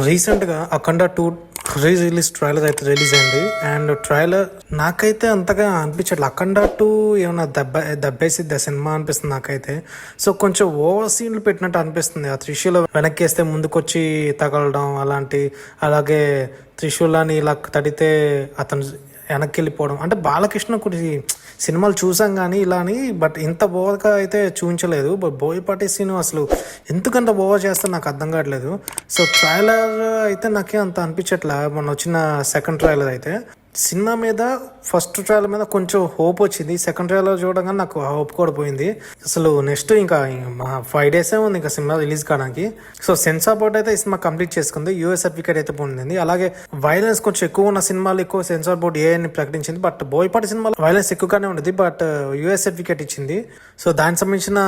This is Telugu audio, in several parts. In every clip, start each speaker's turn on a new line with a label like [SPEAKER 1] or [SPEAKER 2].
[SPEAKER 1] రీసెంట్గా అఖండ 2 రిలీజ్ ట్రైలర్ అయితే రిలీజ్ అయింది. అండ్ ట్రైలర్ నాకైతే అంతగా అనిపించట్లేదు. అఖండ 2 ఏమన్నా దెబ్బేసిద్ది సినిమా అనిపిస్తుంది నాకైతే. సో కొంచెం ఓవర్ సీన్లు పెట్టినట్టు అనిపిస్తుంది. ఆ త్రిశూల వెనక్కేస్తే ముందుకొచ్చి తగలడం అలాగే త్రిశూలాన్ని ఇలా తడితే అతను వెనక్కి వెళ్ళిపోవడం. అంటే బాలకృష్ణ కొన్ని సినిమాలు చూసాం కానీ ఇలా అని, బట్ ఇంత ఓవర్గా అయితే చూపించలేదు. బట్ బోయపాటి సీన్ అసలు ఎందుకంత ఓవర్ చేస్తే నాకు అర్థం కావట్లేదు. సో ట్రైలర్ అయితే నాకే అంత అనిపించట్లే. మొన్న వచ్చిన సెకండ్ ట్రైలర్ అయితే సినిమా మీద ఫస్ట్ ట్రైలర్ మీద కొంచెం హోప్ వచ్చింది. సెకండ్ ట్రైలర్ చూడగానే నాకు హోప్ కూడా పోయింది. అసలు నెక్స్ట్ ఇంకా 5 days ఉంది ఇంకా సినిమా రిలీజ్ కావడానికి. సో సెన్సార్ బోర్డ్ అయితే ఈ సినిమా కంప్లీట్ చేసుకుంది. యూఎస్ సర్టిఫికేట్ అయితే పొందింది. అలాగే వైలెన్స్ కొంచెం ఎక్కువ ఉన్న సినిమాలు ఎక్కువ సెన్సార్ బోర్డ్ అని ప్రకటించింది. బట్ బోయపాటి సినిమాలో వైలెన్స్ ఎక్కువగానే ఉండేది, బట్ యూఎస్ సర్టిఫికేట్ ఇచ్చింది. సో దానికి సంబంధించిన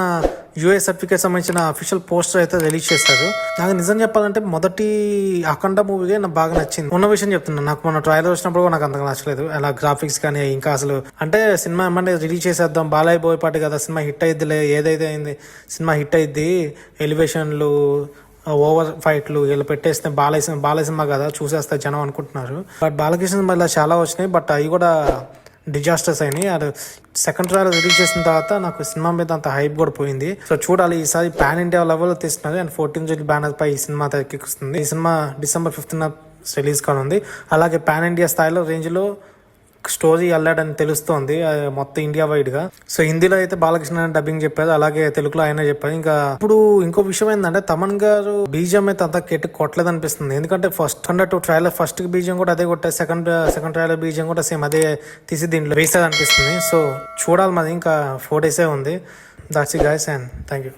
[SPEAKER 1] యూఎస్ సర్టిఫికేట్ సంబంధించిన అఫీషియల్ పోస్టర్ అయితే రిలీజ్ చేస్తారు. నాకు నిజం చెప్పాలంటే మొదటి అఖండ మూవీగా నాకు బాగా నచ్చింది. ఉన్న విషయం చెప్తున్నాను, నాకు మన ట్రైలర్ వచ్చినప్పుడు నాకు అంతగా నచ్చలేదు. అలా గ్రాఫిక్స్ కానీ ఇంకా అసలు అంటే సినిమా ఏమంటే రిలీజ్ చేసేద్దాం, బాలయ్య బోయపాటి కదా సినిమా హిట్ అయ్యిద్దిలే, ఏదైతే అయింది సినిమా హిట్ అయ్యిద్ది, ఎలివేషన్లు ఓవర్ ఫైట్లు ఇలా పెట్టేస్తే బాలయ్య సినిమా కదా చూసేస్తే జనం అనుకుంటున్నారు. బట్ బాలకృష్ణ సినిమా చాలా వచ్చినాయి, బట్ అవి కూడా డిజాస్టర్స్ అయినాయి. అది సెకండ్ ట్రైలర్ రిలీజ్ చేసిన తర్వాత నాకు సినిమా మీద అంత హైప్ కూడా పోయింది. సో చూడాలి, ఈసారి పాన్ ఇండియా లెవెల్ తీస్తున్నారు. అండ్ 14 July బ్యానర్ పై ఈ సినిమా తెరకెక్కుతుంది. ఈ సినిమా December 15th రిలీజ్ కానుంది. అలాగే పాన్ ఇండియా స్థాయిలో రేంజ్లో స్టోరీ అల్లాడని తెలుస్తోంది మొత్తం ఇండియా వైడ్ గా. సో హిందీలో అయితే బాలకృష్ణ డబ్బింగ్ చెప్పారు, అలాగే తెలుగులో ఆయన చెప్పారు. ఇంకా ఇప్పుడు ఇంకో విషయం ఏంటంటే తమన్ గారు బీజం అయితే అంతా కొట్టలేదు అనిపిస్తుంది. ఎందుకంటే ఫస్ట్ 102 ట్రైలర్ ఫస్ట్ బీజం కూడా అదే కొట్టారు, సెకండ్ ట్రైలర్ బీజం కూడా సేమ్ అదే తీసి దీంట్లో వేసేది అనిపిస్తుంది. సో చూడాలి, మరి ఇంకా 4 days ఉంది. That's it guys, and thank you.